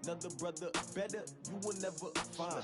Another brother better, you will never find.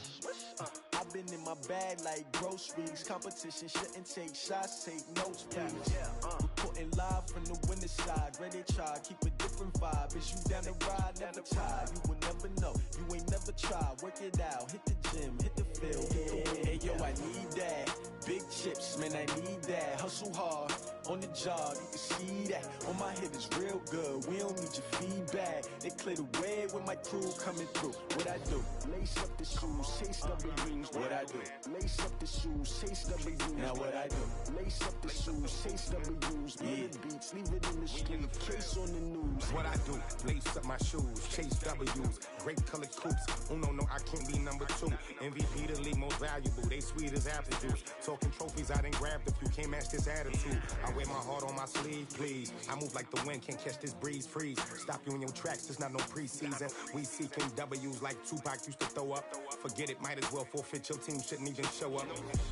I've been in my bag like groceries. Competition shouldn't take shots, take notes, please. Reporting live from the winning side. Ready to try, keep a different vibe. Is you down the ride, never tired. You will never know, you ain't never tried. Work it out, hit the gym, hit the field, hit the wind. Hey yo, I need that. Big chips, man, I need that. Hustle hard, on the job, you can see that. On my head is real good, we don't need your feedback. They clear the way when my crew coming through. What I do? Lace up the shoes, chase W's. What I do? Lace up the shoes, chase W's. Now what I do? Lace up the shoes, chase W's. Yeah. Beats, leave it in the street, case on the news. What I do? Lace up my shoes, chase W's. Great colored coops. Oh no, I can't be number 2. MVP the league most valuable. They sweet as apple juice. Talking trophies, I done grabbed a few. Can't match this attitude. I wear my heart on my sleeve, please. I move like the wind, can't catch this breeze. Freeze. Stop you in your tracks. It's not no preseason. We seeking W's like Tupac used to throw up. Forget it, might as well forfeit. Your team shouldn't even show up.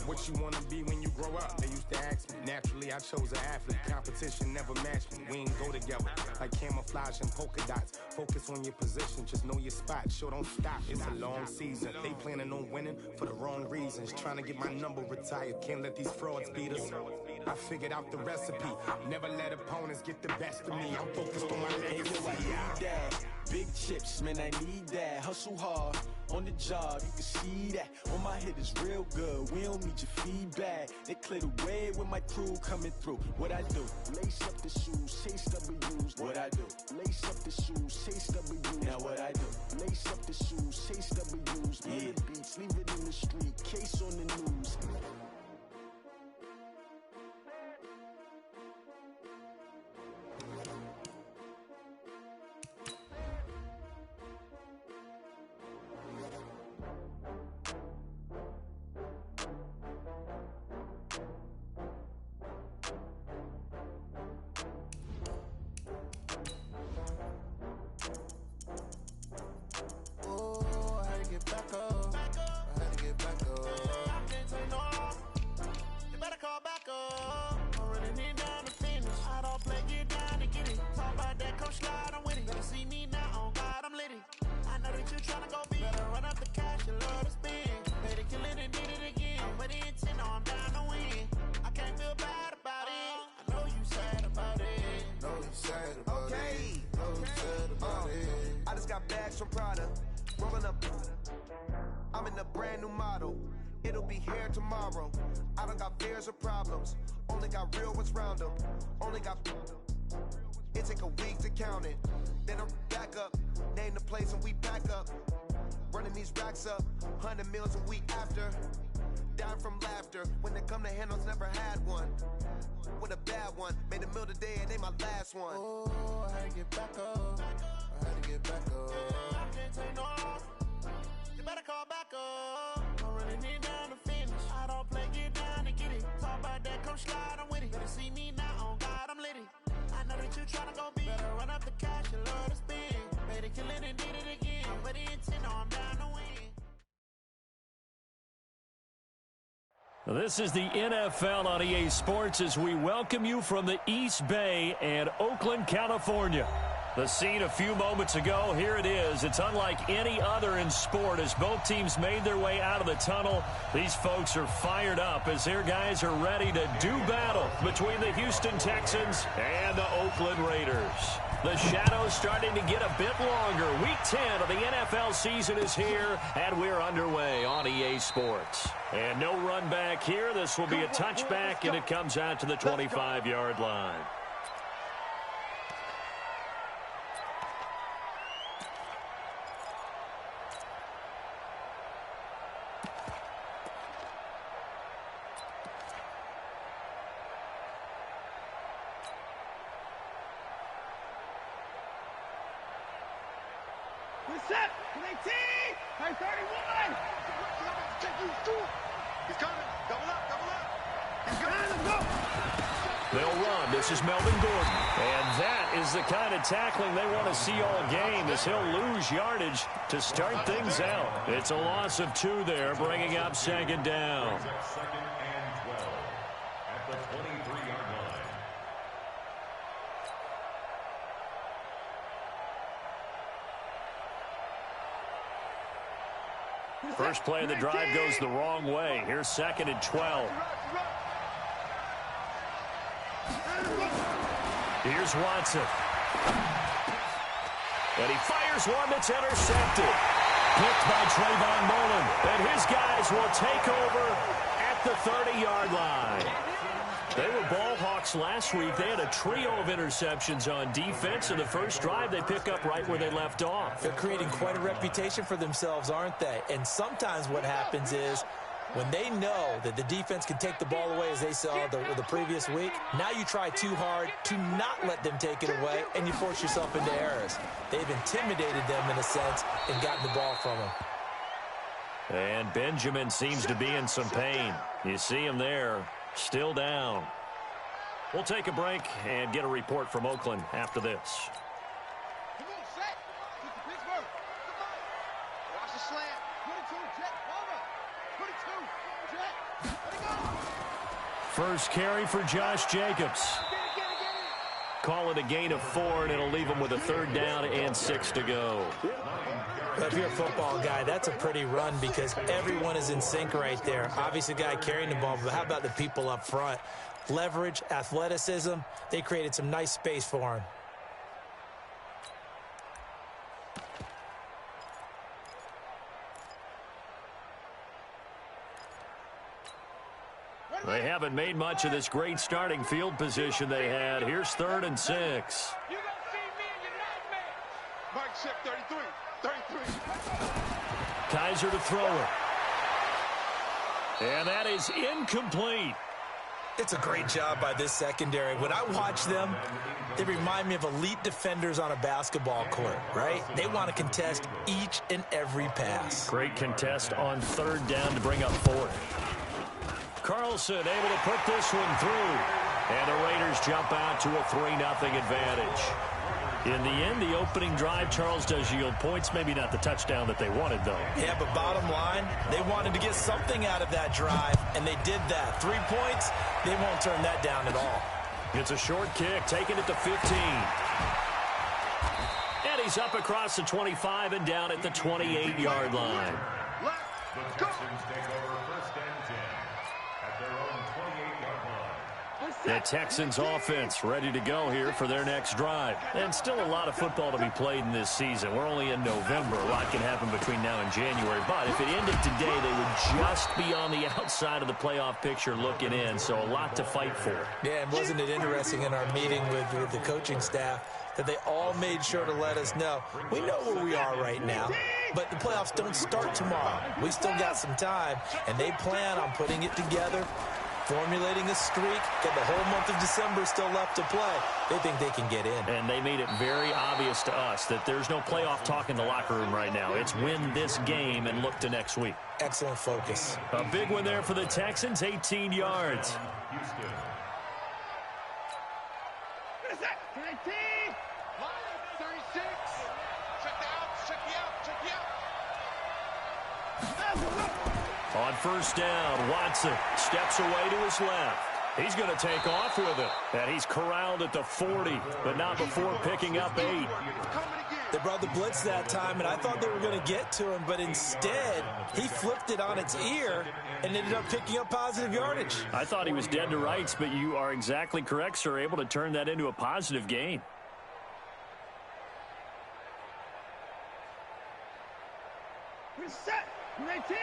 What you wanna be when you grow up? They used to ask me. Naturally, I chose an athlete. Competition never matched me. We ain't go together like camouflage and polka dots. Focus on your position, just know your spot. Sure, don't stop. It's a long season. They planning on winning for the wrong reasons. Trying to get my number retired. Can't let these frauds beat us. I figured out the recipe. Never let opponents get the best of me. I'm focused on my legacy. I need that. Big chips, man, I need that. Hustle hard, on the job, you can see that. On my head is real good, we don't need your feedback. They clear the way when my crew coming through. What I do? Lace up the shoes, chase W's. What I do? Lace up the shoes, chase W's. Now what I do? Lace up the shoes, chase W's. Yeah. Beats, leave it in the street, case on the news. From Prada, rolling up. I'm in a brand new model. It'll be here tomorrow. I don't got fears or problems. Only got real ones round them. Only got. It take a week to count it. Then I'm back up. Name the place and we back up. Running these racks up. 100 meals a week after. Dying from laughter. When it come to handles, never had one. With a bad one. Made a meal today and they my last one. Oh, I had to get back up. I had to get back up. I can't take no loss. You better call back up. I'm running it down to finish. I don't play, get down and get it. Talk about that, come slide, I'm with it. Better see me now, on God, I'm litty. I know that you tryna go big. Better run up the cash, you love to spin. Better kill it and did it again. I'm with the intent, I'm down to win. This is the NFL on EA Sports as we welcome you from the East Bay and Oakland, California. The scene a few moments ago, here it is. It's unlike any other in sport as both teams made their way out of the tunnel. These folks are fired up as their guys are ready to do battle between the Houston Texans and the Oakland Raiders. The shadows starting to get a bit longer. Week 10 of the NFL season is here, and we're underway on EA Sports. And no run back here. This will be a touchback, and it comes out to the 25-yard line. Set, 18, 31. He's coming. Double up. He's going to go. They'll run. This is Melvin Gordon. And that is the kind of tackling they want to see all game as he'll lose yardage to start things out. It's a loss of 2 there, bringing up second down. Second and 12 at the 23-yard line. First play of the drive goes the wrong way. Here's 2nd and 12. Here's Watson. And he fires one that's intercepted. Picked by Trayvon Mullen. And his guys will take over at the 30-yard line. They were ball hawks last week. They had a trio of interceptions on defense. In the first drive, they pick up right where they left off. They're creating quite a reputation for themselves, aren't they? And sometimes what happens is when they know that the defense can take the ball away, as they saw the previous week, now you try too hard to not let them take it away, and you force yourself into errors. They've intimidated them in a sense and gotten the ball from them. And Benjamin seems to be in some pain. You see him there, still down. We'll take a break and get a report from Oakland after this. Come on, set. Get to Pittsburgh. Come on. Watch the slant. 22, jet, over. 22, jet. Let it go. First carry for Josh Jacobs. Call it a gain of 4, and it'll leave him with a 3rd down and 6 to go. If you're a football guy, that's a pretty run because everyone is in sync right there. Obviously, the guy carrying the ball, but how about the people up front? Leverage, athleticism, they created some nice space for him. They haven't made much of this great starting field position they had. Here's 3rd and 6. You're going to see me in your nightmare. Mike Shep, 33. 33. Kaiser to throw it. And that is incomplete. It's a great job by this secondary. When I watch them, they remind me of elite defenders on a basketball court, right? They want to contest each and every pass. Great contest on 3rd down to bring up 4th. Carlson able to put this one through. And the Raiders jump out to a 3-0 advantage. In the end, the opening drive, Charles, does yield points. Maybe not the touchdown that they wanted, though. Yeah, but bottom line, they wanted to get something out of that drive, and they did that. 3 points, they won't turn that down at all. It's a short kick, taking it to 15. And he's up across the 25 and down at the 28-yard line. The Texans take over 1st and 10 at their own 28-yard line. The Texans offense ready to go here for their next drive. And still a lot of football to be played in this season. We're only in November. A lot can happen between now and January. But if it ended today, they would just be on the outside of the playoff picture looking in. So a lot to fight for. Yeah, and wasn't it interesting in our meeting with the coaching staff that they all made sure to let us know, we know where we are right now, but the playoffs don't start tomorrow. We still got some time, and they plan on putting it together, formulating a streak, got the whole month of December still left to play. They think they can get in. And they made it very obvious to us that there's no playoff talk in the locker room right now. It's win this game and look to next week. Excellent focus. A big one there for the Texans, 18 yards. Houston. 19. 36. Check out. Check you out. Check you out. On 1st down, Watson steps away to his left. He's going to take off with it. And he's corralled at the 40, but not before picking up 8. They brought the blitz that time, and I thought they were going to get to him, but instead, he flipped it on its ear and ended up picking up positive yardage. I thought he was dead to rights, but you are exactly correct, sir, able to turn that into a positive gain. We're set. 19.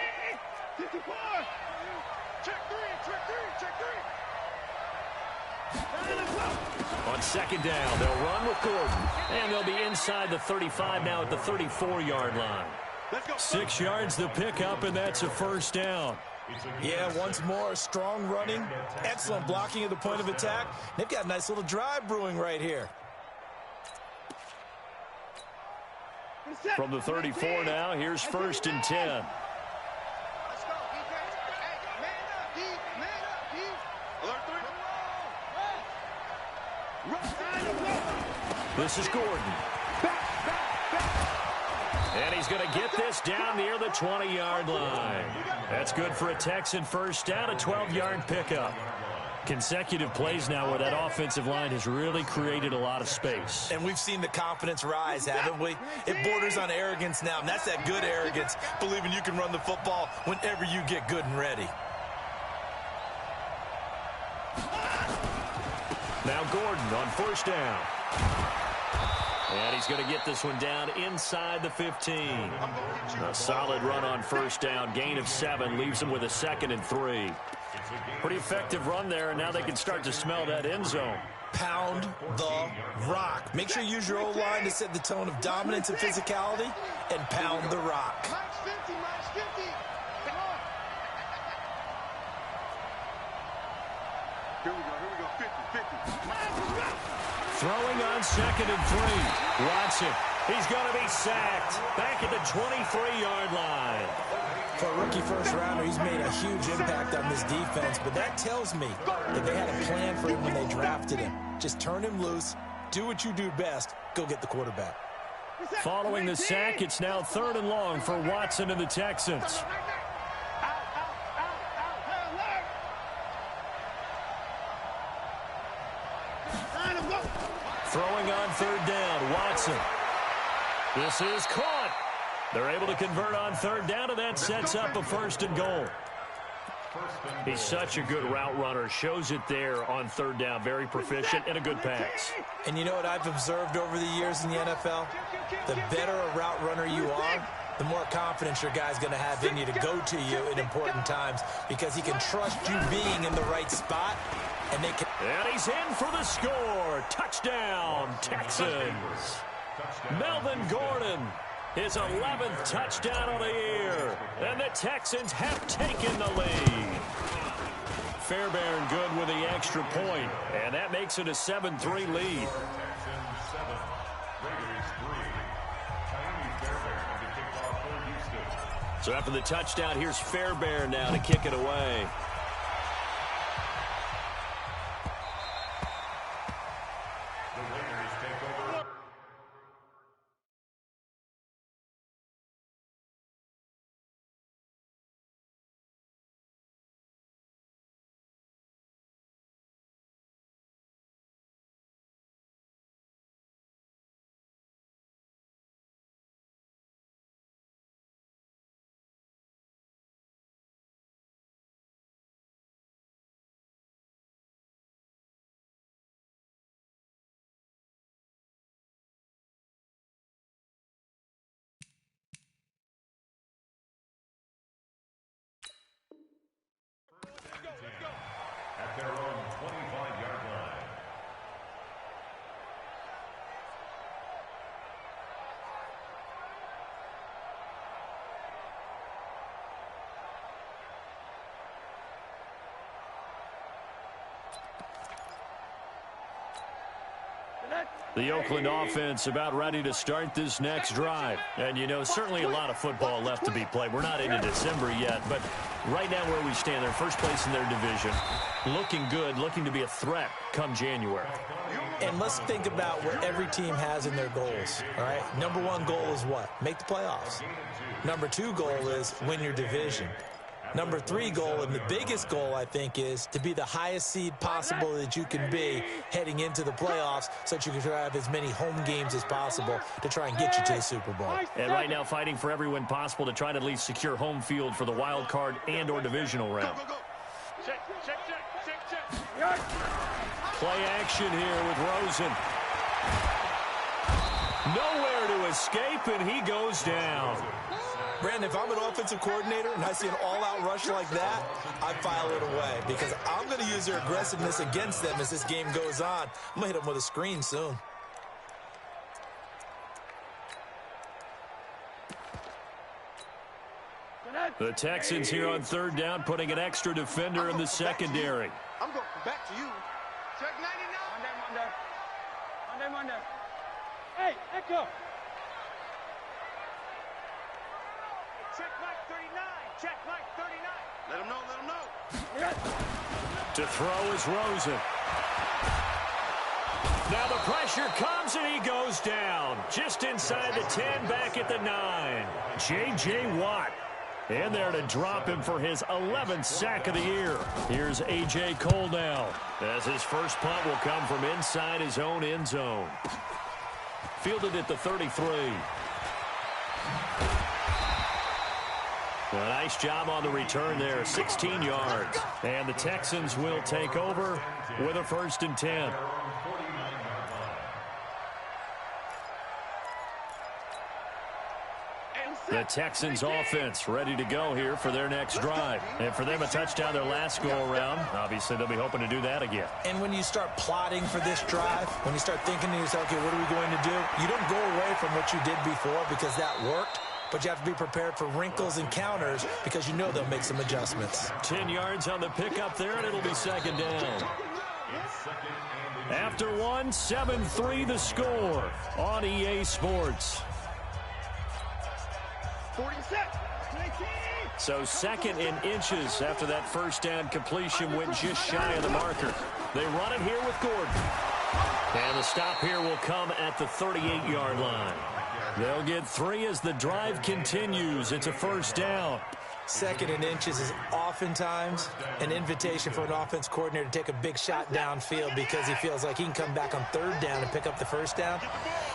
54. Check 3. Check 3. Check 3. On 2nd down, they'll run with Gordon. And they'll be inside the 35 now at the 34-yard line. 6 yards the pickup, and that's a 1st down. Yeah, once more, strong running, excellent blocking at the point of attack. They've got a nice little drive brewing right here. From the 34 now, here's 1st and 10. Let's go, defense. Hey, man up, D. Man up, D. Alert 3. This is Gordon. And he's going to get this down near the 20-yard line. That's good for a Texan 1st down, a 12-yard pickup. Consecutive plays now where that offensive line has really created a lot of space. And we've seen the confidence rise, haven't we? It borders on arrogance now, and that's that good arrogance, believing you can run the football whenever you get good and ready. Now Gordon on first down. And he's going to get this one down inside the 15. A solid run on first down. Gain of 7 leaves him with a 2nd and 3. Pretty effective run there, and now they can start to smell that end zone. Pound the rock. Make sure you use your O-line to set the tone of dominance and physicality, and pound the rock. Max 50, Max 50. Come on. Here we go, 50, 50. Throwing on 2nd and 3. Watson, he's going to be sacked. Back at the 23-yard line. For a rookie first-rounder, he's made a huge impact on this defense, but that tells me that they had a plan for him when they drafted him. Just turn him loose, do what you do best, go get the quarterback. Following the sack, it's now 3rd and long for Watson and the Texans. Throwing on 3rd down, Watson. This is caught. They're able to convert on 3rd down, and that sets up a 1st and goal. He's such a good route runner. Shows it there on 3rd down. Very proficient and a good pass. And you know what I've observed over the years in the NFL? The better a route runner you are, the more confidence your guy's going to have in you to go to you in important times, because he can trust you being in the right spot. And he's in for the score. Touchdown, Texans. Melvin Gordon, his 11th touchdown of the year. And the Texans have taken the lead. Fairbairn good with the extra point. And that makes it a 7-3 lead. So after the touchdown, here's Fairbairn now to kick it away. At their own 25-yard line. The Oakland offense about ready to start this next drive. And, you know, certainly a lot of football left to be played. We're not into December yet, but right now where we stand, they're first place in their division. Looking good, looking to be a threat come January. And let's think about what every team has in their goals, all right? Number 1 goal is what? Make the playoffs. Number 2 goal is win your division. Number 3 goal, and the biggest goal, I think, is to be the highest seed possible that you can be heading into the playoffs so that you can have as many home games as possible to try and get you to the Super Bowl. And right now fighting for every win possible to try to at least secure home field for the wild card and or divisional round. Play action here with Rosen. Nowhere to escape, and he goes down. Brandon, if I'm an offensive coordinator and I see an all-out rush like that, I file it away because I'm going to use their aggressiveness against them as this game goes on. I'm going to hit them with a screen soon. The Texans here on 3rd down, putting an extra defender in the secondary. I'm going back to you. Check 99. Monday. Hey, Echo. Check Mike 39. Check Mike 39. Let him know. To throw is Rosen. Now the pressure comes and he goes down. Just inside the 10, back at the 9. J.J. Watt In there to drop him for his 11th sack of the year. Here's A.J. Cole now, as his first punt will come from inside his own end zone. Fielded at the 33. A nice job on the return there, 16 yards. And the Texans will take over with a 1st and 10. The Texans offense ready to go here for their next drive. And for them, a touchdown their last go-around. Obviously, they'll be hoping to do that again. And when you start plotting for this drive, when you start thinking to yourself, okay, what are we going to do? You don't go away from what you did before because that worked. But you have to be prepared for wrinkles and counters because you know they'll make some adjustments. 10 yards on the pickup there, and it'll be 2nd down. After one, 7-3 the score on EA Sports. 47, 19. So 2nd and inches after that 1st down completion went just shy of the marker. They run it here with Gordon. And the stop here will come at the 38-yard line. They'll get 3 as the drive continues. It's a 1st down. 2nd and inches is oftentimes an invitation for an offense coordinator to take a big shot downfield because he feels like he can come back on 3rd down and pick up the 1st down.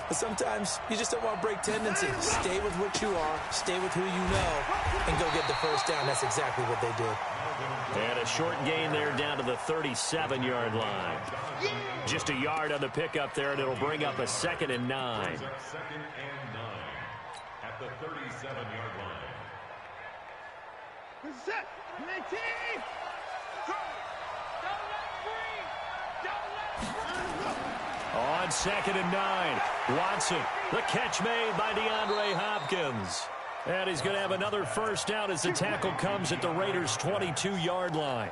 But sometimes you just don't want to break tendency. Stay with what you are, stay with who you know, and go get the 1st down. That's exactly what they did. And a short gain there down to the 37-yard line. Just a yard on the pickup there, and it'll bring up a 2nd and 9. 2nd and 9 at the 37-yard line. Set, 19. On 2nd and 9, Watson, the catch made by DeAndre Hopkins. And he's going to have another 1st down as the tackle comes at the Raiders' 22-yard line.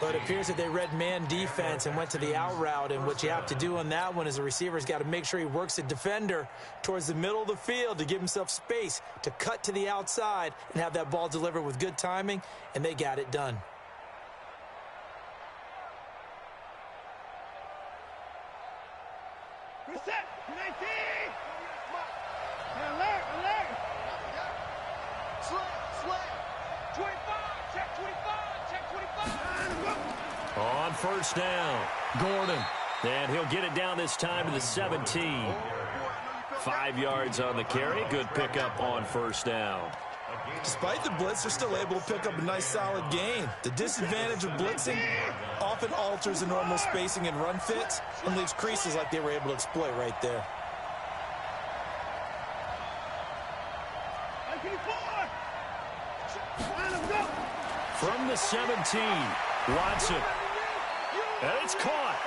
But it appears that they read man defense and went to the out route, and what you have to do on that one is the receiver's got to make sure he works the defender towards the middle of the field to give himself space to cut to the outside and have that ball delivered with good timing, and they got it done. Reset, 19. Alert, alert. Slam. 25, check 25, check 25. On 1st down, Gordon. And he'll get it down this time to the 17. 5 yards on the carry. Good pickup on 1st down. Despite the blitz, they're still able to pick up a nice solid gain. The disadvantage of blitzing often alters the normal spacing and run fits and leaves creases like they were able to exploit right there. From the 17, Watson. And it's caught.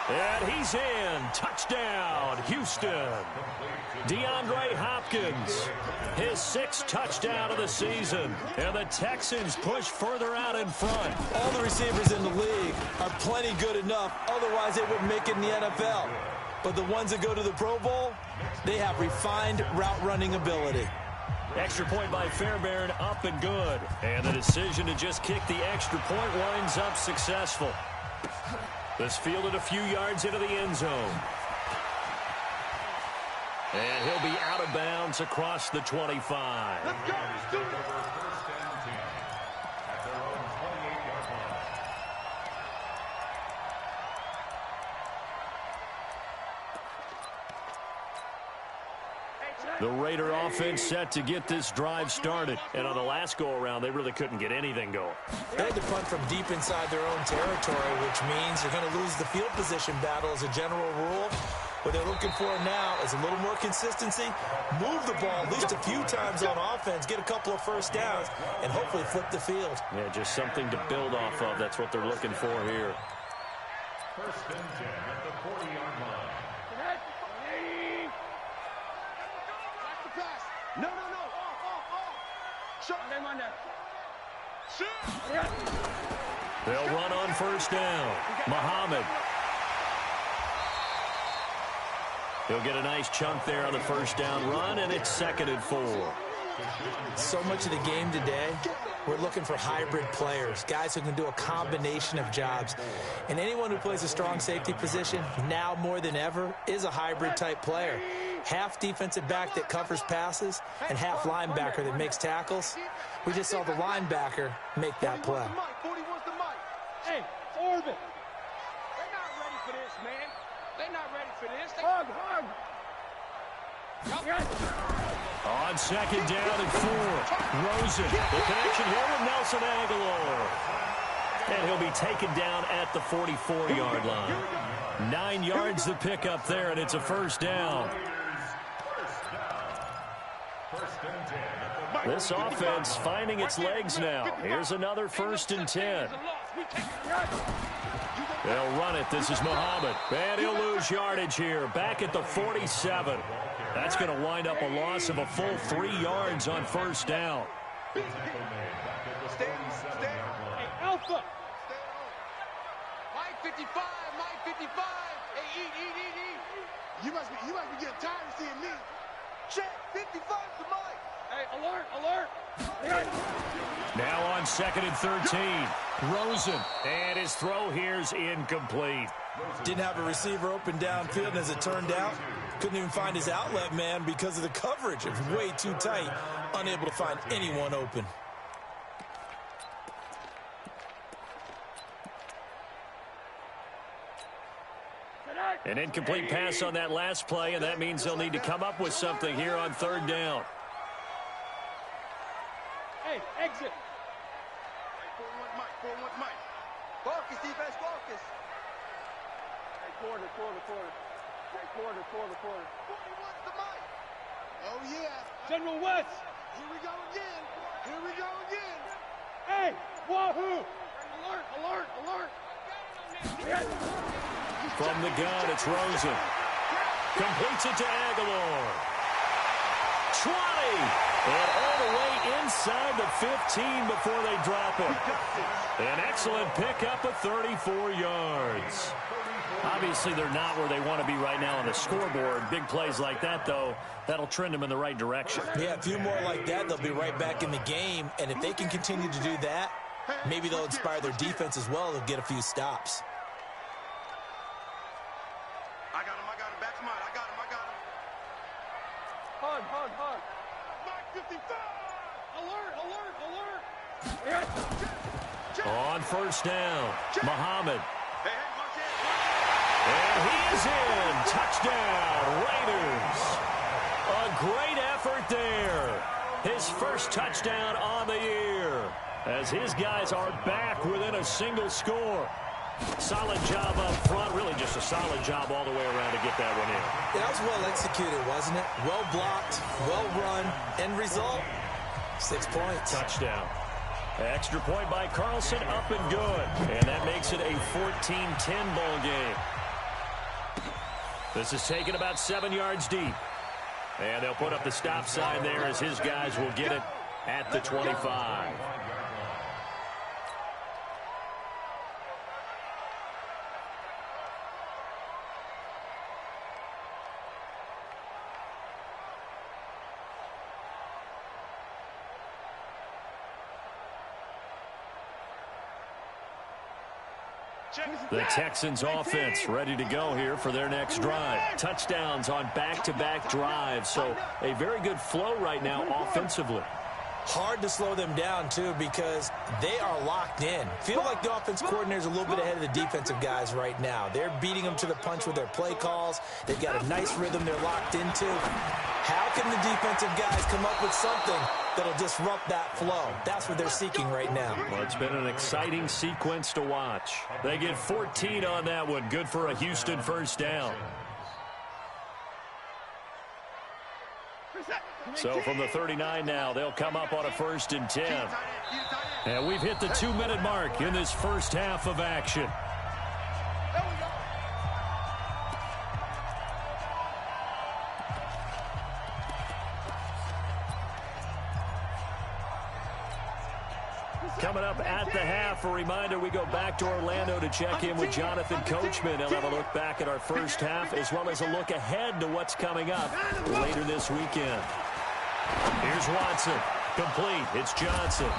And he's in. Touchdown, Houston. DeAndre Hopkins, his 6th touchdown of the season. And the Texans push further out in front. All the receivers in the league are plenty good enough. Otherwise, they wouldn't make it in the NFL. But the ones that go to the Pro Bowl, they have refined route running ability. Extra point by Fairbairn, up and good. And the decision to just kick the extra point winds up successful. This fielded a few yards into the end zone. And he'll be out of bounds across the 25. Let's go. Let's do it. The Raider offense set to get this drive started. And on the last go-around, they really couldn't get anything going. They had to punt from deep inside their own territory, which means you're going to lose the field position battle as a general rule. What they're looking for now is a little more consistency, move the ball at least a few times on offense, get a couple of 1st downs, and hopefully flip the field. Yeah, just something to build off of. That's what they're looking for here. 1st and 10 at the 40-yard line. No. Off. Shut them on that. Shoot. They'll run on 1st down. Muhammad. He'll get a nice chunk there on the 1st down run, and it's 2nd and 4. So much of the game today, we're looking for hybrid players, guys who can do a combination of jobs. And anyone who plays a strong safety position, now more than ever, is a hybrid type player. half defensive back that covers passes and half linebacker that makes tackles. We just saw the linebacker make that play. Hey, Orbit. They're not ready for this, man. They're not ready for this. Hug. On second down and 4. Rosen. The connection here with Nelson Aguilar. And he'll be taken down at the 44-yard line. 9 yards to pick up there, and it's a first down. This offense finding its legs now. Here's another 1st and 10. They'll run it. This is Muhammad. And he'll lose yardage here. Back at the 47. That's going to wind up a loss of a full 3 yards on first down. Hey, Alpha. Mike 55. Hey, eat. You must be getting tired of seeing me. Check. 55 to Mike. Hey, alert. Now on 2nd and 13. Rosen. And his throw here's incomplete. Didn't have a receiver open downfield, and as it turned out, couldn't even find his outlet man because of the coverage. It was way too tight, unable to find anyone open. An incomplete pass on that last play, and that means they'll need to come up with something here on 3rd down. Hey, exit. 4-1 Mike. Focus, defense, focus. Hey, quarter. Hey, quarter. 41's the Mike. Oh, yeah. General West. Here we go again. Hey, wahoo. Alert. From the gun, it's Rosen. Completes it to Aguilar. 20. And all the way inside the 15 before they drop it. An excellent pickup of 34 yards. Obviously, they're not where they want to be right now on the scoreboard. Big plays like that, though, that'll trend them in the right direction. Yeah, a few more like that, they'll be right back in the game. And if they can continue to do that, maybe they'll inspire their defense as well to get a few stops. I got him. Back to mine. I got him. Hug. Mike 55. Alert. On first down, Muhammad. Hey, And he is in. Touchdown, Raiders. A great effort there. His first touchdown on the year, as his guys are back within a single score. Solid job up front. Really just a solid job all the way around to get that one in. That was well executed, wasn't it? Well blocked, well run. End result, 6 points. Touchdown. Extra point by Carlson, up and good. And that makes it a 14-10 ball game. This is taken about 7 yards deep. And they'll put up the stop sign there as his guys will get it at the 25. The Texans offense ready to go here for their next drive. Touchdowns on back-to-back drives. So a very good flow right now offensively. Hard to slow them down, too, because they are locked in. Feel like the offense coordinator is a little bit ahead of the defensive guys right now. They're beating them to the punch with their play calls. They've got a nice rhythm they're locked into. How can the defensive guys come up with something that'll disrupt that flow? That's what they're seeking right now. Well, it's been an exciting sequence to watch. They get 14 on that one. Good for a Houston first down. So from the 39 now, they'll come up on a 1st and 10. And we've hit the 2-minute mark in this first half of action. Coming up at the half, a reminder, we go back to Orlando to check in with Jonathan Coachman. He'll have a look back at our first half as well as a look ahead to what's coming up later this weekend. Here's Watson. Complete. It's Johnson.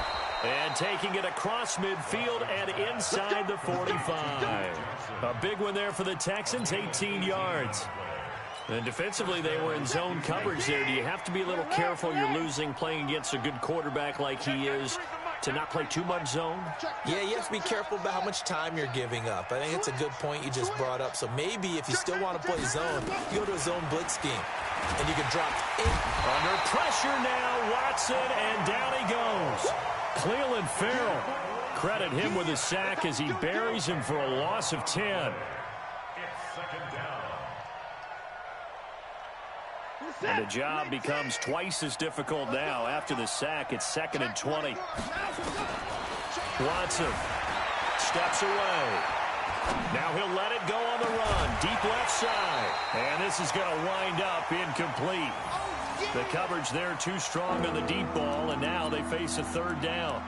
And taking it across midfield and inside the 45. A big one there for the Texans, 18 yards. And defensively, they were in zone coverage there. Do you have to be a little careful? You're losing, playing against a good quarterback like he is, to not play too much zone? Yeah, you have to be careful about how much time you're giving up. I think it's a good point you just brought up. So maybe if you still want to play zone, you go to a zone blitz scheme, and you can drop in. Under pressure now, Watson, and down he goes. Cleveland Farrell. Credit him with a sack as he buries him for a loss of 10. It's second down. And the job becomes twice as difficult now. After the sack, it's 2nd and 20. Watson steps away. Now he'll let it go on the run. Deep left side. And this is going to wind up incomplete. The coverage there too strong on the deep ball, and now they face a 3rd down.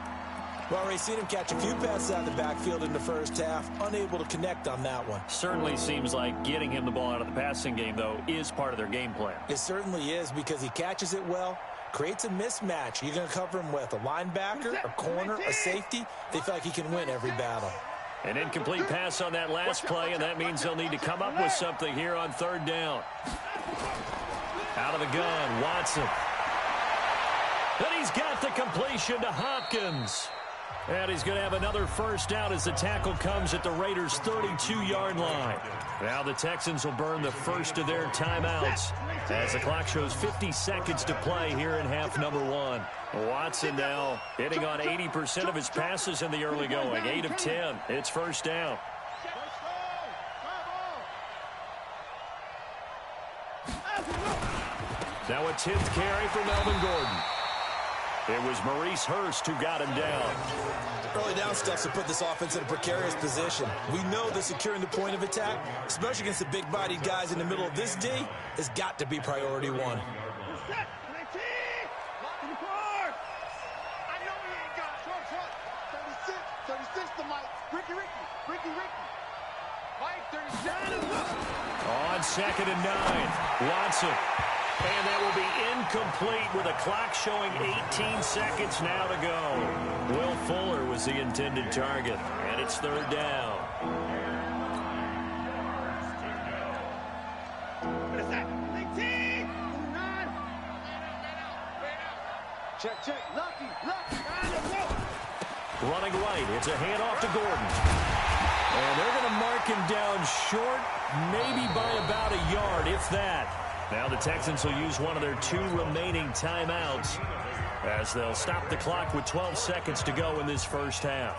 Well, we've seen him catch a few passes out of the backfield in the first half, unable to connect on that one. Certainly seems like getting him the ball out of the passing game, though, is part of their game plan. It certainly is, because he catches it well, creates a mismatch. You're going to cover him with a linebacker, a corner, a safety. They feel like he can win every battle. An incomplete pass on that last play, and that means they'll need to come up with something here on 3rd down. Out of the gun, Watson. And he's got the completion to Hopkins. And he's going to have another first down as the tackle comes at the Raiders' 32-yard line. Now the Texans will burn the first of their timeouts as the clock shows 50 seconds to play here in half number 1. Watson now hitting on 80% of his passes in the early going. 8 of 10. It's first down. Now a 10th carry for Melvin Gordon. It was Maurice Hurst who got him down. Early down stuff to put this offense in a precarious position. We know that securing the point of attack, especially against the big-bodied guys in the middle of this D, has got to be priority 1. On 2nd and 9, Watson. And that will be incomplete with a clock showing 18 seconds now to go. Will Fuller was the intended target, and it's 3rd down. Check. Lucky. Running right, it's a handoff to Gordon. And they're going to mark him down short, maybe by about a yard, if that. Now the Texans will use one of their 2 remaining timeouts as they'll stop the clock with 12 seconds to go in this first half.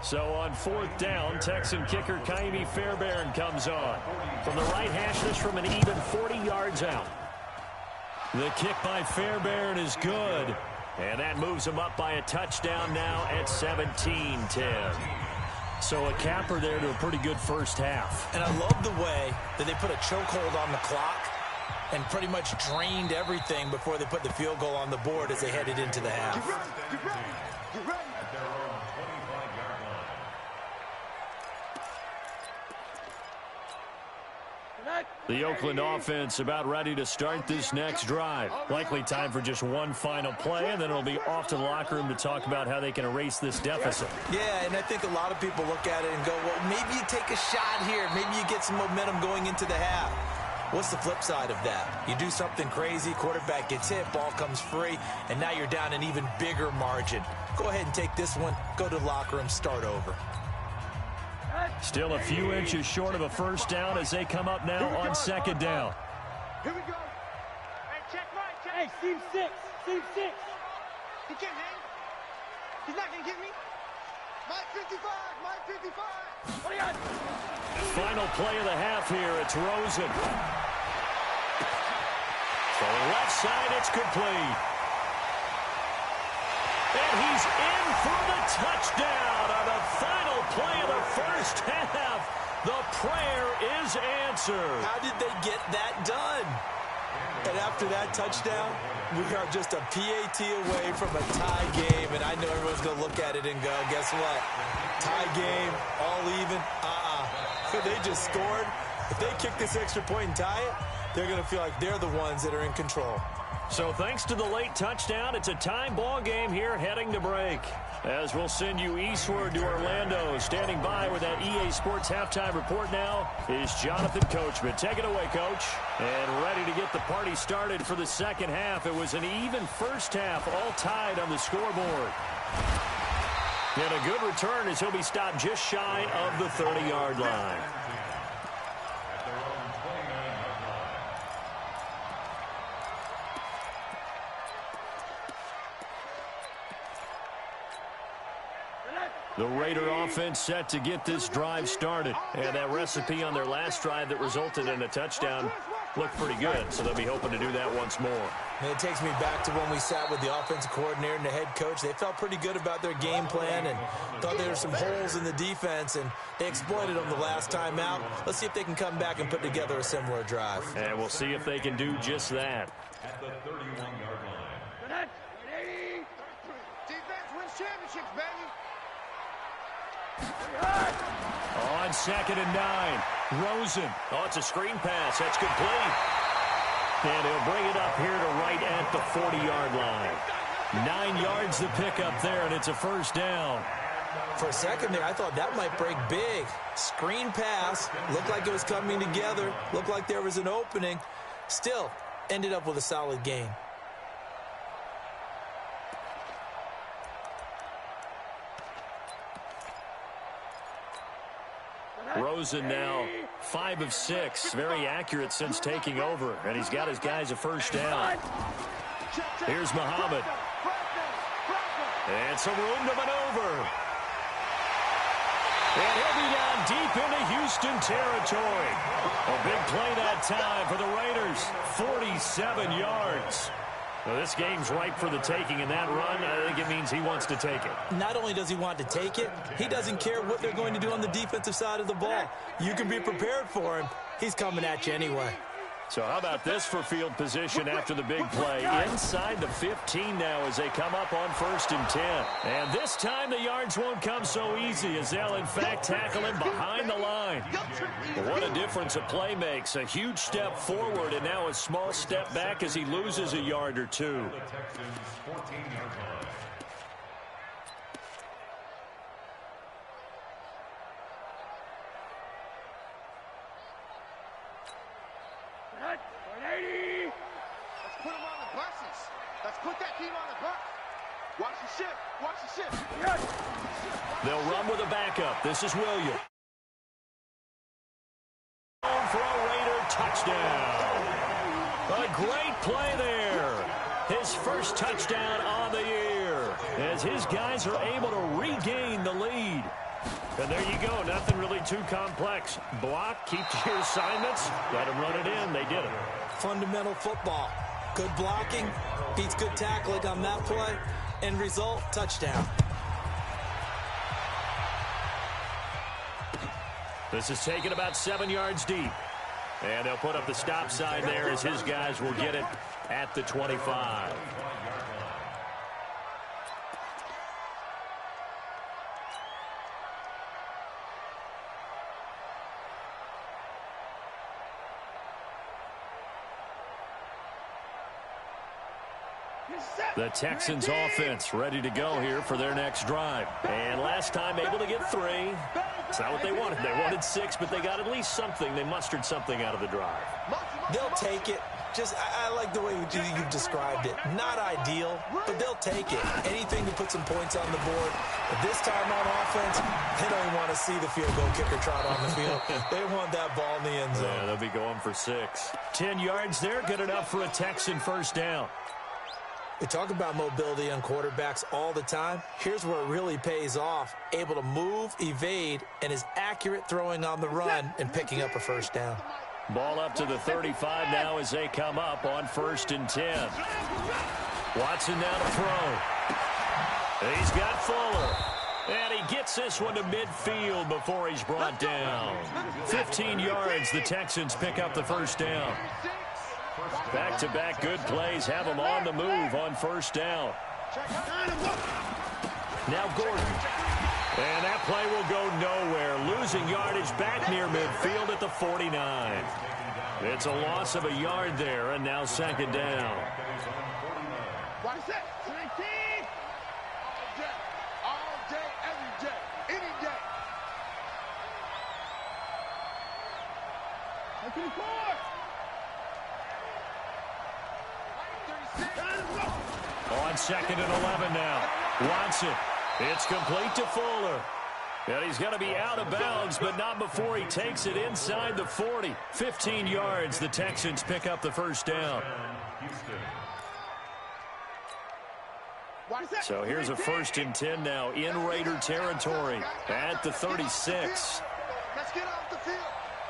So on 4th down, Texan kicker Kaimi Fairbairn comes on. From the right hash, this from an even 40 yards out. The kick by Fairbairn is good. And that moves him up by a touchdown now at 17-10. So a capper there to a pretty good first half. And I love the way that they put a chokehold on the clock and pretty much drained everything before they put the field goal on the board as they headed into the half. Get ready. At their own 25-yard line. The Oakland offense about ready to start this next drive. Likely time for just one final play, and then it'll be off to the locker room to talk about how they can erase this deficit. Yeah, and I think a lot of people look at it and go, well, maybe you take a shot here. Maybe you get some momentum going into the half. What's the flip side of that? You do something crazy, quarterback gets hit, ball comes free, and now you're down an even bigger margin. Go ahead and take this one, go to the locker room, start over. Still a few inches short of a first down as they come up now on 2nd down. Here we go. Hey, check right. Hey, seam 6. He can't hang. He's not going to get me. Mike 55. What do you got? Final play of the half here. It's Rosen. So left side, it's complete. And he's in for the touchdown on the final play of the first half. The prayer is answered. How did they get that done? And after that touchdown, we are just a PAT away from a tie game. And I know everyone's going to look at it and go, guess what? Tie game, all even. They just scored. If they kick this extra point and tie it, they're going to feel like they're the ones that are in control. So thanks to the late touchdown, it's a time ball game here heading to break. as we'll send you eastward to Orlando. Standing by with that EA Sports halftime report now is Jonathan Coachman. Take it away, Coach. And ready to get the party started for the second half. It was an even first half, all tied on the scoreboard. And a good return as he'll be stopped just shy of the 30-yard line. The Raider offense set to get this drive started. And that recipe on their last drive that resulted in a touchdown looked pretty good, so they'll be hoping to do that once more. And it takes me back to when we sat with the offensive coordinator and the head coach. They felt pretty good about their game plan and thought there were some holes in the defense, and they exploited them the last time out. Let's see if they can come back and put together a similar drive. And we'll see if they can do just that. At the 31-yard line. Defense wins championships, baby. On 2nd and 9, Rosen. Oh, it's a screen pass. That's complete. And he'll bring it up here to right at the 40-yard line. 9 yards to pick up there, and it's a first down. For a second there, I thought that might break big. Screen pass. Looked like it was coming together. Looked like there was an opening. Still, ended up with a solid gain. Rosen now 5 of 6. Very accurate since taking over. And he's got his guys a first down. Here's Muhammad. And some room to maneuver. And he'll be down deep into Houston territory. A big play that time for the Raiders. 47 yards. Well, this game's ripe for the taking in that run. I think it means he wants to take it. Not only does he want to take it, he doesn't care what they're going to do on the defensive side of the ball. You can be prepared for him. He's coming at you anyway. So how about this for field position after the big play? Inside the 15 now as they come up on 1st and 10. And this time the yards won't come so easy as they'll, in fact, tackle him behind the line. But what a difference a play makes. A huge step forward and now a small step back as he loses a yard or two. The Texans, 14-yard line. Let's put them on the buses. Let's put that team on the bus. Watch the ship. Watch the ship. They'll run with a backup. This is William. For a Raider touchdown. A great play there. His first touchdown on the year as his guys are able to regain the lead. And there you go. Nothing really too complex. Block, keep to your assignments, let them run it in. They did it. Fundamental football. Good blocking beats good tackling on that play. End result, touchdown. This is taken about 7 yards deep. And they'll put up the stop sign there as his guys will get it at the 25. The Texans offense ready to go here for their next drive. And last time able to get 3. It's not what they wanted. They wanted 6, but they got at least something. They mustered something out of the drive. They'll take it. Just, I like the way you've described it. Not ideal, but they'll take it. Anything to put some points on the board. But this time on offense, they don't even want to see the field goal kicker trot on the field. They want that ball in the end zone. Yeah, they'll be going for 6. 10 yards there, good enough for a Texan first down. We talk about mobility on quarterbacks all the time. Here's where it really pays off. Able to move, evade, and is accurate throwing on the run and picking up a first down. Ball up to the 35 now as they come up on 1st and 10. Watson now to throw. He's got Fuller. And he gets this one to midfield before he's brought down. 15 yards, the Texans pick up the first down. Back-to-back good plays have them on the move on 1st down. Now Gordon. And that play will go nowhere. Losing yardage back near midfield at the 49. It's a loss of a yard there, and now 2nd down. Watch that. 19. All day, every day, any day. 24. On 2nd and 11 now. Watson. It's complete to Fuller. And he's going to be out of bounds, but not before he takes it inside the 40. 15 yards. The Texans pick up the first down. So here's a 1st and 10 now in Raider territory at the 36. Let's get off the field.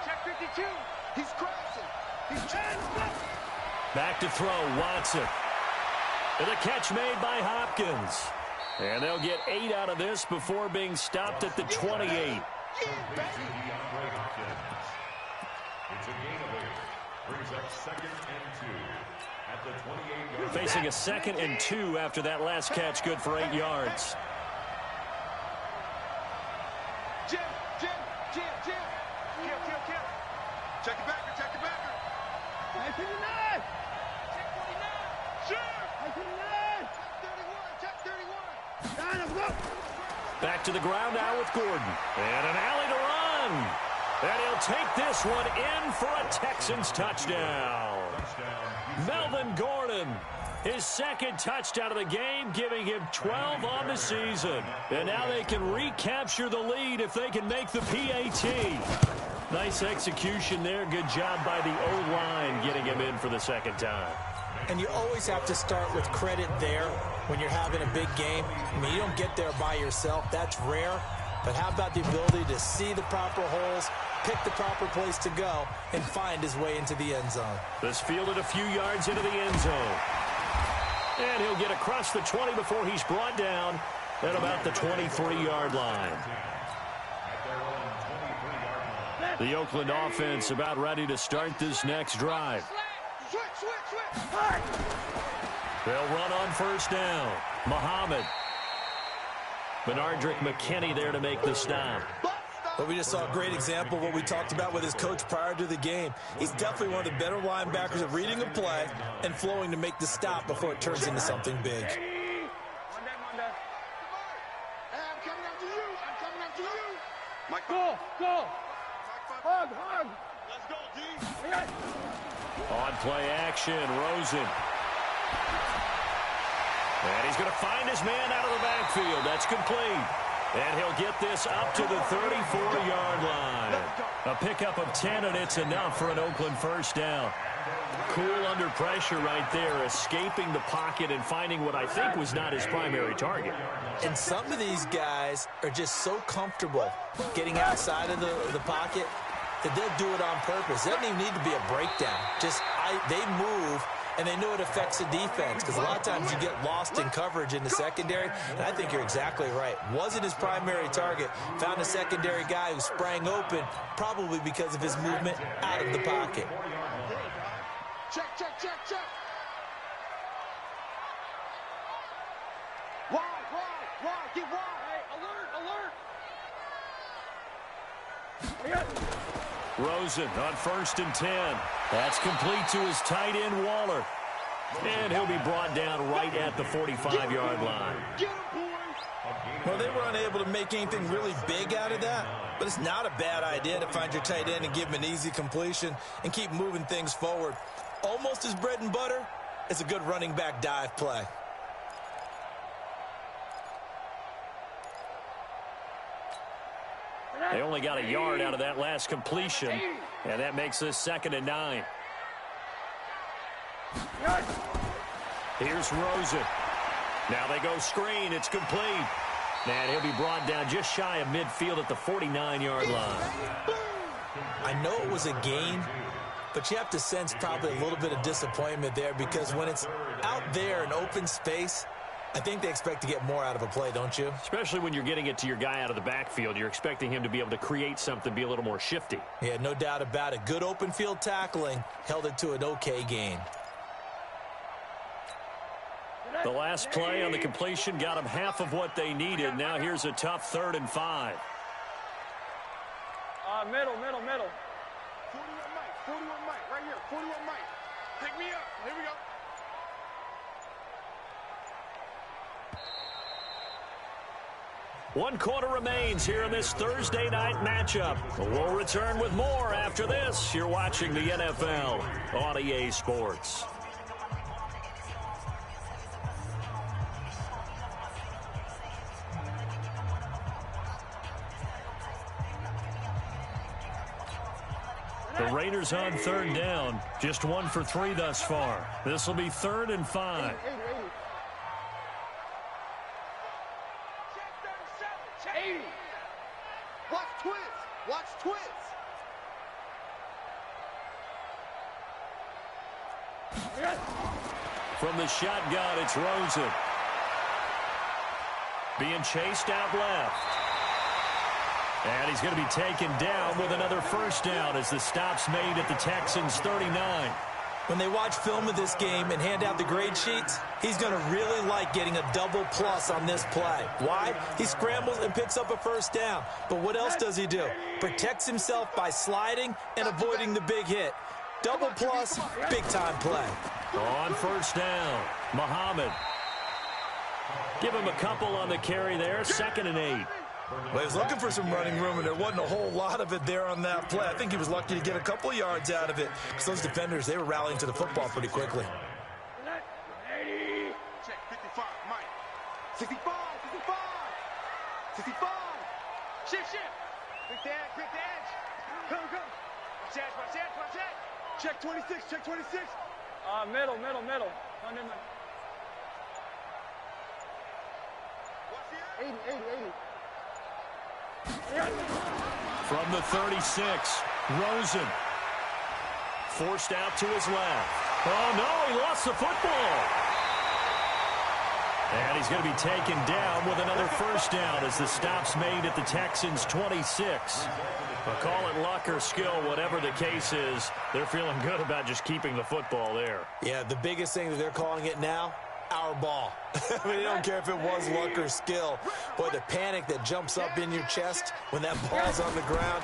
Check 52. He's crashing. He's back to throw. Watson. And the catch made by Hopkins. And they'll get 8 out of this before being stopped at the 28. It's a gain of 8. Brings up 2nd and 2 at the 28-yard line. Facing a 2nd and 2 after that last catch, good for 8 yards. Jim. Kill. Check it backer. Check 59. Check 49. Sure. Check 39. Check 31. Back to the ground now with Gordon. And an alley to run. And he'll take this one in for a Texans touchdown. Melvin Gordon, his 2nd touchdown of the game, giving him 12 on the season. And now they can recapture the lead if they can make the PAT. Nice execution there. Good job by the O-line getting him in for the 2nd time. And you always have to start with credit there when you're having a big game. I mean, you don't get there by yourself. That's rare. But how about the ability to see the proper holes, pick the proper place to go, and find his way into the end zone? This fielded a few yards into the end zone. And he'll get across the 20 before he's brought down at about the 23-yard line. The Oakland offense about ready to start this next drive. Switch. They'll run on 1st down. Muhammad. Benardrick McKinney there to make the stop. But we just saw a great example of what we talked about with his coach prior to the game. He's definitely one of the better linebackers at reading a play and flowing to make the stop before it turns into something big. Monday. Hey, I'm coming after you. Mike, go. Hug. Let's go, D. On play action, Rosen. And he's going to find his man out of the backfield. That's complete. And he'll get this up to the 34-yard line. A pickup of 10, and it's enough for an Oakland 1st down. Cool under pressure right there, escaping the pocket and finding what I think was not his primary target. And some of these guys are just so comfortable getting outside of the pocket that they'll do it on purpose. It doesn't even need to be a breakdown. They move, and they know it affects the defense, because a lot of times you get lost in coverage in the secondary, and I think you're exactly right. Wasn't his primary target. Found a secondary guy who sprang open, probably because of his movement out of the pocket. Check. Wide. Get wide. Hey, alert. Rosen on 1st and 10. That's complete to his tight end, Waller. And he'll be brought down right at the 45-yard line. Well, they were unable to make anything really big out of that, but it's not a bad idea to find your tight end and give him an easy completion and keep moving things forward. Almost as bread and butter as a good running back dive play. They only got a yard out of that last completion, and that makes this 2nd and 9. Here's Rosen. Now they go screen. It's complete. And he'll be brought down just shy of midfield at the 49-yard line. I know it was a gain, but you have to sense probably a little bit of disappointment there, because when it's out there in open space, I think they expect to get more out of a play, don't you? Especially when you're getting it to your guy out of the backfield. You're expecting him to be able to create something, be a little more shifty. Yeah, no doubt about it. Good open field tackling held it to an okay gain. The last play on the completion got them half of what they needed. Now here's a tough 3rd and 5. Middle. 41 Mike, right here. 41 Mike. Pick me up. Here we go. One quarter remains here in this Thursday night matchup. We'll return with more after this. You're watching the NFL on EA Sports. The Raiders on third down. Just 1 for 3 thus far. This will be 3rd and 5. Watch twins. Watch twins. From the shotgun, it's Rosen. Being chased out left. And he's going to be taken down with another first down as the stop's made at the Texans' 39. When they watch film of this game and hand out the grade sheets, he's going to really like getting a double plus on this play. Why? He scrambles and picks up a first down. But what else does he do? Protects himself by sliding and avoiding the big hit. Double plus, big-time play. On first down, Muhammad. Give him a couple on the carry there, 2nd and 8. Well, he was looking for some running room, and there wasn't a whole lot of it there on that play. I think he was lucky to get a couple of yards out of it because those defenders, they were rallying to the football pretty quickly. Check 55, Mike. 65, 65, 65. Shift. Quick the edge. Come. Watch edge. Check 26, check 26. Middle. Under. 80. From the 36, Rosen. Forced out to his left. Oh, no, he lost the football. And he's going to be taken down with another first down as the stop's made at the Texans' 26. But call it luck or skill, whatever the case is, they're feeling good about just keeping the football there. Yeah, the biggest thing that they're calling it now, our ball. I mean, they don't care if it was luck or skill. Boy, the panic that jumps up in your chest when that ball's on the ground,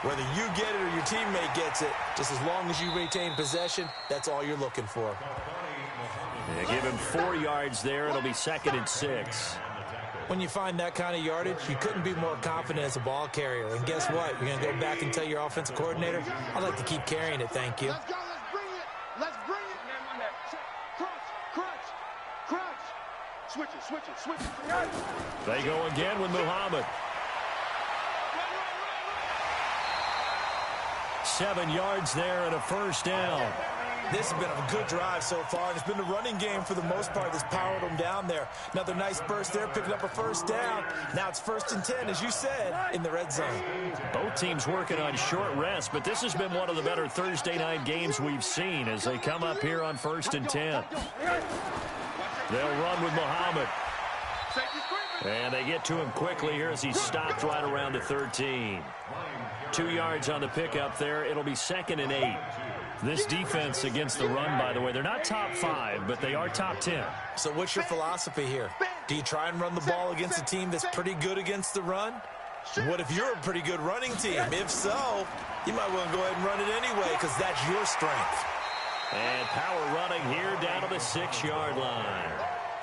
whether you get it or your teammate gets it, just as long as you retain possession, that's all you're looking for. Yeah, give him 4 yards there. It'll be 2nd and 6. When you find that kind of yardage, you couldn't be more confident as a ball carrier. And guess what? You're going to go back and tell your offensive coordinator, I'd like to keep carrying it, thank you. Let's go, let's bring it. Crunch. Switch it. They go again with Muhammad. 7 yards there and a first down. This has been a good drive so far. It's been the running game for the most part that's powered them down there. Another nice burst there, picking up a first down. Now it's 1st and 10, as you said, in the red zone. Both teams working on short rest, but this has been one of the better Thursday night games we've seen as they come up here on 1st and 10. They'll run with Muhammad. And they get to him quickly here as he stopped right around the 13. 2 yards on the pickup there. It'll be 2nd and 8. This defense against the run, by the way, they're not top 5, but they are top 10. So what's your philosophy here? Do you try and run the ball against a team that's pretty good against the run? What if you're a pretty good running team? If so, you might want to go ahead and run it anyway because that's your strength. And power running here down to the 6-yard line.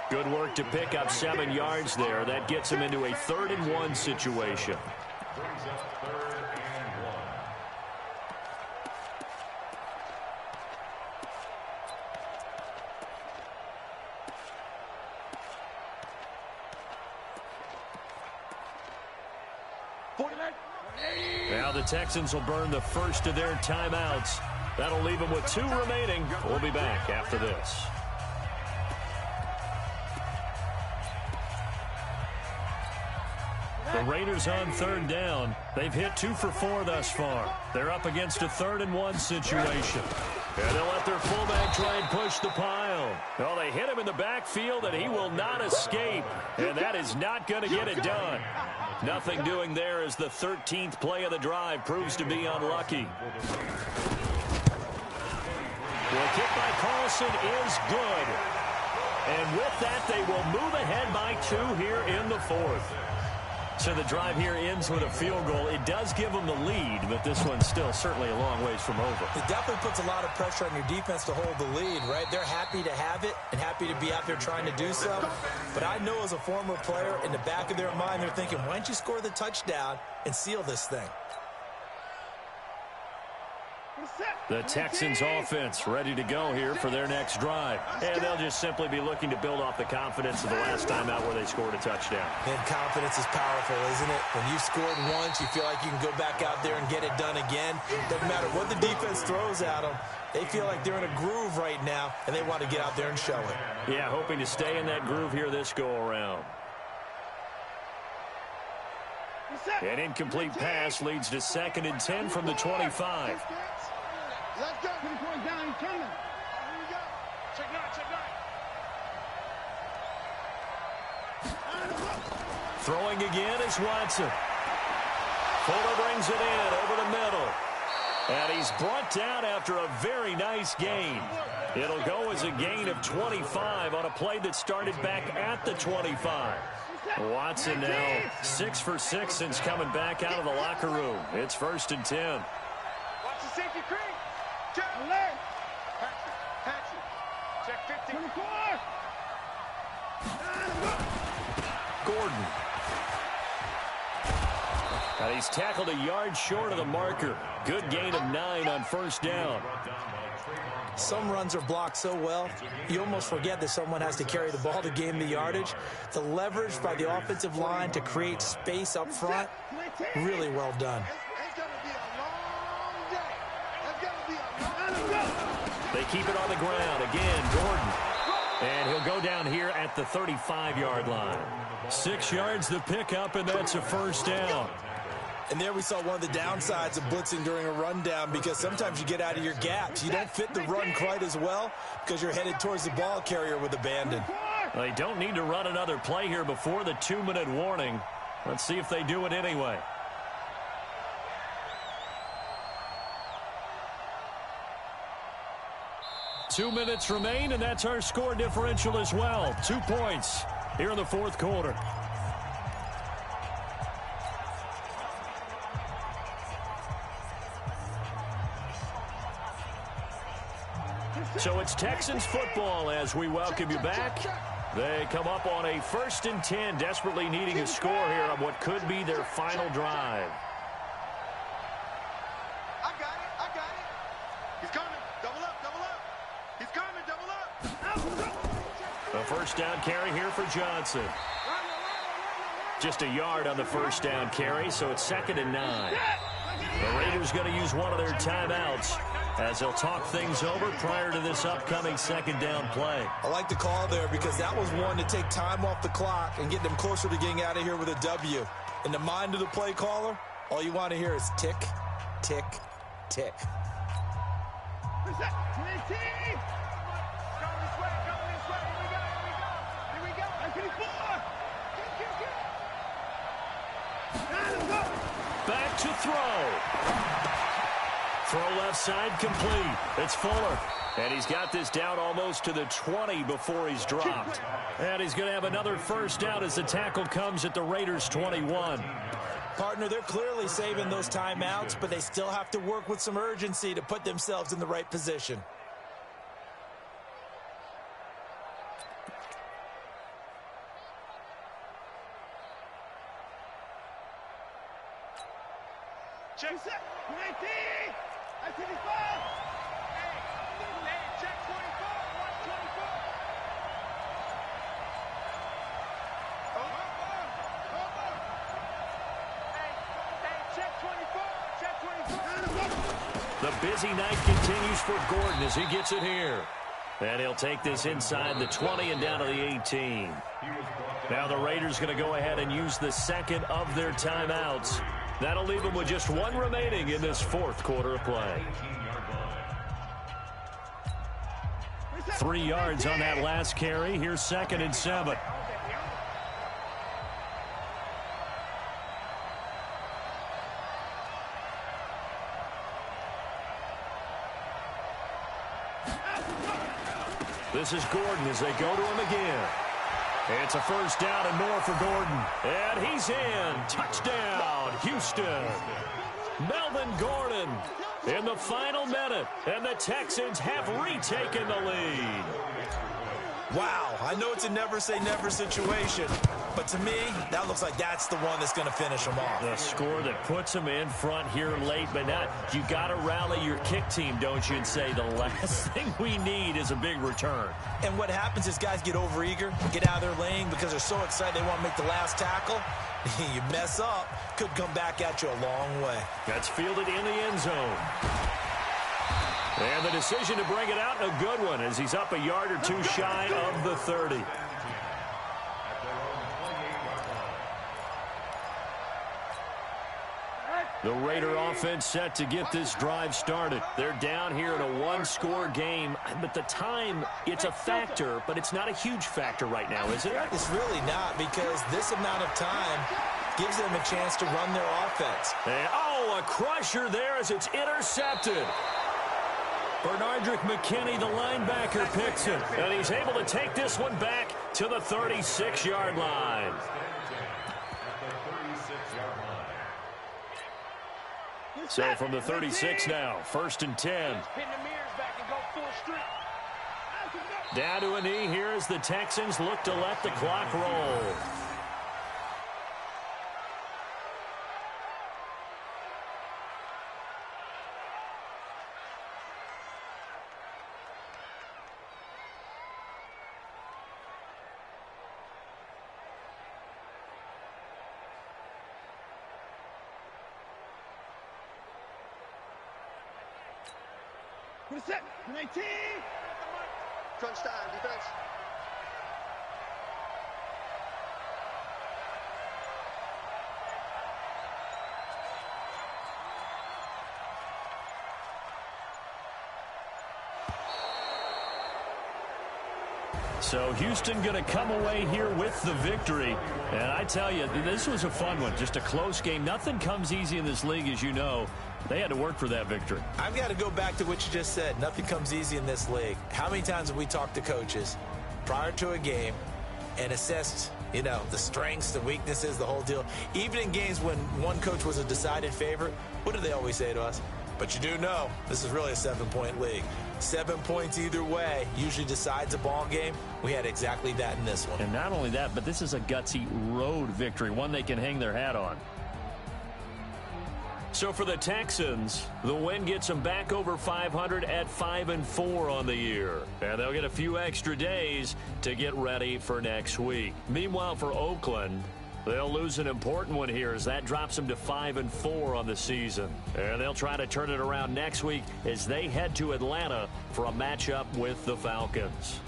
Good work to pick up 7 yards there. That gets him into a 3rd and 1 situation. Brings up 3rd and 1. Now the Texans will burn the first of their timeouts. That'll leave them with 2 remaining. We'll be back after this. The Raiders on 3rd down. They've hit 2 for 4 thus far. They're up against a 3rd and 1 situation. And they'll let their fullback try and push the pile. Well, they hit him in the backfield, and he will not escape. And that is not going to get it done. Nothing doing there as the 13th play of the drive proves to be unlucky. Well, kick by Carlson is good. And with that, they will move ahead by 2 here in the 4th. So the drive here ends with a field goal. It does give them the lead, but this one's still certainly a long ways from over. It definitely puts a lot of pressure on your defense to hold the lead, right? They're happy to have it and happy to be out there trying to do so. But I know as a former player, in the back of their mind, they're thinking, why don't you score the touchdown and seal this thing? The Texans offense ready to go here for their next drive. And they'll just simply be looking to build off the confidence of the last time out where they scored a touchdown. And confidence is powerful, isn't it? When you've scored once, you feel like you can go back out there and get it done again. Doesn't matter what the defense throws at them. They feel like they're in a groove right now, and they want to get out there and show it. Yeah, hoping to stay in that groove here this go-around. An incomplete pass leads to 2nd and 10 from the 25. Let's go. Put it down. He's coming. Here we go. Check 9. Check 9. Throwing again is Watson. Fuller brings it in over the middle. And he's brought down after a very nice gain. It'll go as a gain of 25 on a play that started back at the 25. Watson now 6 for 6 since coming back out of the locker room. It's 1st and 10. Watch the safety creep. Check alert. Patrick. Check 50. 24. Gordon. And he's tackled a yard short of the marker. Good gain of 9 on 1st down. Some runs are blocked so well, you almost forget that someone has to carry the ball to gain the yardage. The leverage by the offensive line to create space up front, really well done. They keep it on the ground. Again, Gordon. And he'll go down here at the 35-yard line. 6 yards the pickup, and that's a 1st down. And there we saw one of the downsides of blitzing during a rundown, because sometimes you get out of your gaps. You don't fit the run quite as well because you're headed towards the ball carrier with abandon. Well, they don't need to run another play here before the 2-minute warning. Let's see if they do it anyway. Two minutes remain, and that's our score differential as well. 2 points here in the 4th quarter. So it's Texans football as we welcome you back. They come up on a 1st and 10, desperately needing a score here on what could be their final drive. I got it. He's coming. Double up. He's coming. Double up. A 1st down carry here for Johnson. Just a yard on the 1st down carry, so it's 2nd and 9. The Raiders going to use one of their timeouts as they'll talk things over prior to this upcoming 2nd down play. I like the call there because that was one to take time off the clock and get them closer to getting out of here with a W. In the mind of the play caller, all you want to hear is tick, tick, tick. Where's that? 20. Coming this way. Here we go. 24. Back to throw. Throw left side complete. It's Fuller. And he's got this down almost to the 20 before he's dropped. And he's going to have another 1st down as the tackle comes at the Raiders' 21. Partner, they're clearly saving those timeouts, but they still have to work with some urgency to put themselves in the right position. Check set. 19. I 25. Hey, check 24. Watch 24. Hey, check 24. Check 24. The busy night continues for Gordon as he gets it here. And he'll take this inside the 20 and down to the 18. Now the Raiders going to go ahead and use the 2nd of their timeouts. That'll leave them with just 1 remaining in this 4th quarter of play. 3 yards on that last carry. Here's 2nd and 7. This is Gordon as they go to him again. It's a first down and more for Gordon. And he's in. Touchdown, Houston. Melvin Gordon in the final minute. And the Texans have retaken the lead. Wow, I know it's a never-say-never situation, but to me, that looks like that's the one that's going to finish them off. The score that puts them in front here late, but not. You got to rally your kick team, don't you, and say the last thing we need is a big return. And what happens is guys get overeager, get out of their lane because they're so excited they want to make the last tackle. You mess up, could come back at you a long way. That's fielded in the end zone. And the decision to bring it out, a good one, as he's up a yard or two shy of the 30. The Raider offense set to get this drive started. They're down here in a one-score game, but the time, it's a factor, but it's not a huge factor right now, is it? It's really not, because this amount of time gives them a chance to run their offense. And, oh, a crusher there as it's intercepted. Bernardrick McKinney, the linebacker, picks it, and he's able to take this one back to the 36-yard line. So from the 36 now, 1st and 10. Down to a knee here as the Texans look to let the clock roll. Set, 19. Crunch time, defense. So Houston going to come away here with the victory. And I tell you, this was a fun one. Just a close game. Nothing comes easy in this league, as you know. They had to work for that victory. I've got to go back to what you just said. Nothing comes easy in this league. How many times have we talked to coaches prior to a game and assessed, you know, the strengths, the weaknesses, the whole deal? Even in games when one coach was a decided favorite, what do they always say to us? But you do know this is really a 7-point league. 7 points either way usually decides a ball game. We had exactly that in this one. And not only that, but this is a gutsy road victory, one they can hang their hat on. So for the Texans, the win gets them back over 500 at 5-4 on the year. And they'll get a few extra days to get ready for next week. Meanwhile, for Oakland, they'll lose an important one here as that drops them to 5-4 on the season. And they'll try to turn it around next week as they head to Atlanta for a matchup with the Falcons.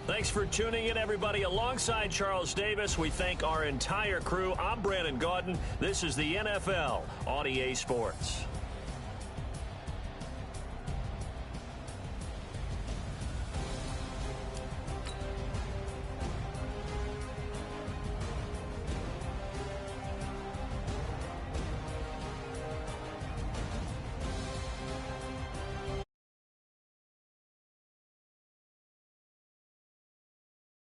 Thanks for tuning in, everybody. Alongside Charles Davis, we thank our entire crew. I'm Brandon Gaudin. This is the NFL on EA Sports.